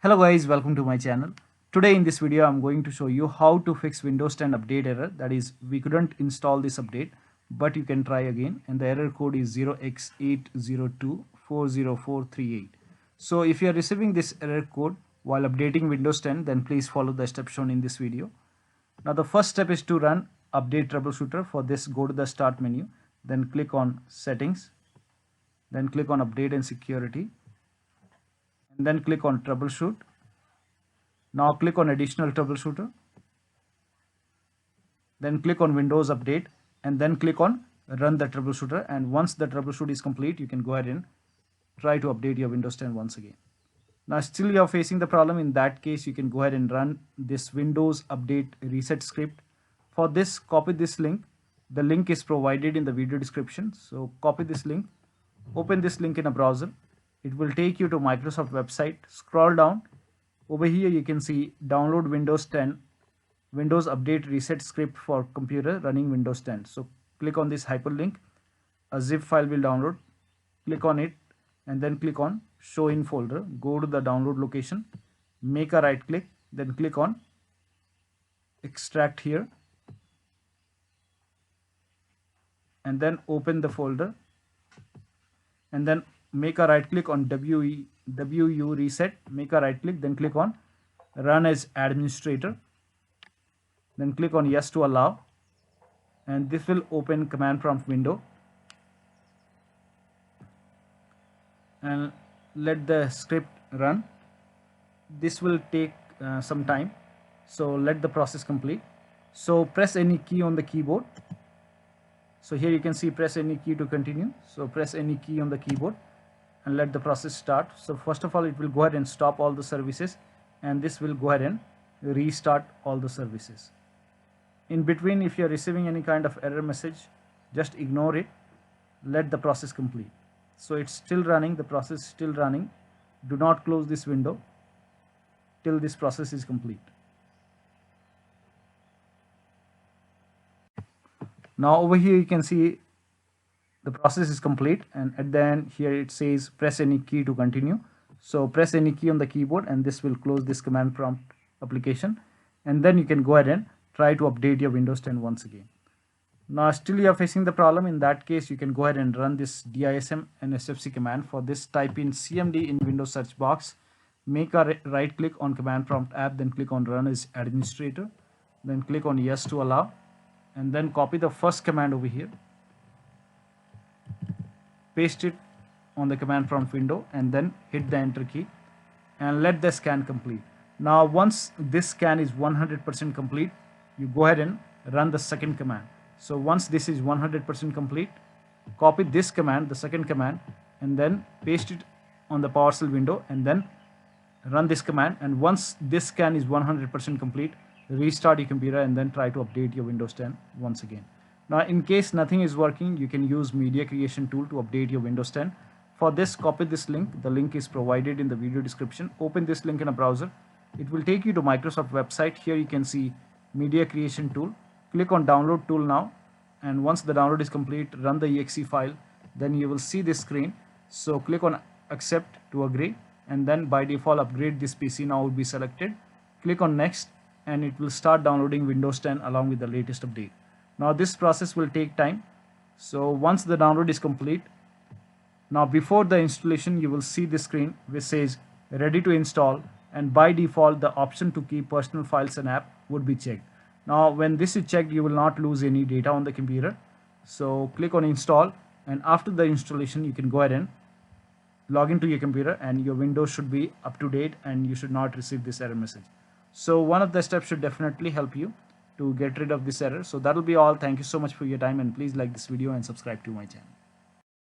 Hello guys, welcome to my channel. Today in this video I'm going to show you how to fix Windows 10 update error. That is, we couldn't install this update, but you can try again, and the error code is 0x80240438. So if you are receiving this error code while updating Windows 10, then please follow the steps shown in this video. Now the first step is to run update troubleshooter. For this, go to the start menu, then click on settings, then click on update and security, and then click on troubleshoot. Now click on additional troubleshooter, then click on Windows update, and then click on run the troubleshooter. And once the troubleshoot is complete, you can go ahead and try to update your Windows 10 once again. Now still you are facing the problem. In that case, you can go ahead and run this Windows update reset script. For this, copy this link. The link is provided in the video description. So copy this link, open this link in a browser. It will take you to Microsoft website. Scroll down. Over here you can see download Windows 10 Windows update reset script for computer running Windows 10. So click on this hyperlink. A zip file will download. Click on it and then click on show in folder. Go to the download location, make a right click, then click on extract here, and then open the folder, and then make a right click on WU reset, make a right click, then click on run as administrator, then click on yes to allow, and this will open command prompt window, and let the script run. This will take some time, so let the process complete. So press any key on the keyboard. So here you can see press any key to continue. So press any key on the keyboard and let the process start. So first of all, it will go ahead and stop all the services, and this will go ahead and restart all the services. In between, if you are receiving any kind of error message, just ignore it. Let the process complete. So it's still running, the process is still running. Do not close this window till this process is complete. Now over here you can see the process is complete, and at the end here it says press any key to continue. So press any key on the keyboard and this will close this command prompt application, and then you can go ahead and try to update your Windows 10 once again. Now still you are facing the problem. In that case, you can go ahead and run this DISM and SFC command. For this, type in CMD in Windows search box, make a right click on command prompt app, then click on run as administrator, then click on yes to allow, and then copy the first command over here, paste it on the command prompt window, and then hit the enter key and let the scan complete. Now once this scan is 100% complete, you go ahead and run the second command. So once this is 100% complete, copy this command, the second command, and then paste it on the PowerShell window, and then run this command. And once this scan is 100% complete, restart your computer and then try to update your Windows 10 once again. Now in case nothing is working, you can use media creation tool to update your Windows 10. For this, copy this link. The link is provided in the video description. Open this link in a browser. It will take you to Microsoft website. Here you can see media creation tool. Click on download tool now, and once the download is complete, run the exe file. Then you will see this screen. So click on accept to agree, and then by default upgrade this PC now will be selected. Click on next, and it will start downloading Windows 10 along with the latest update. Now this process will take time. So once the download is complete, now before the installation you will see this screen which says ready to install, and by default the option to keep personal files and app would be checked. Now when this is checked, you will not lose any data on the computer. So click on install, and after the installation you can go ahead and log into your computer, and your Windows should be up to date and you should not receive this error message. So one of the steps should definitely help you to get rid of this error. So that will be all. Thank you so much for your time, and please like this video and subscribe to my channel.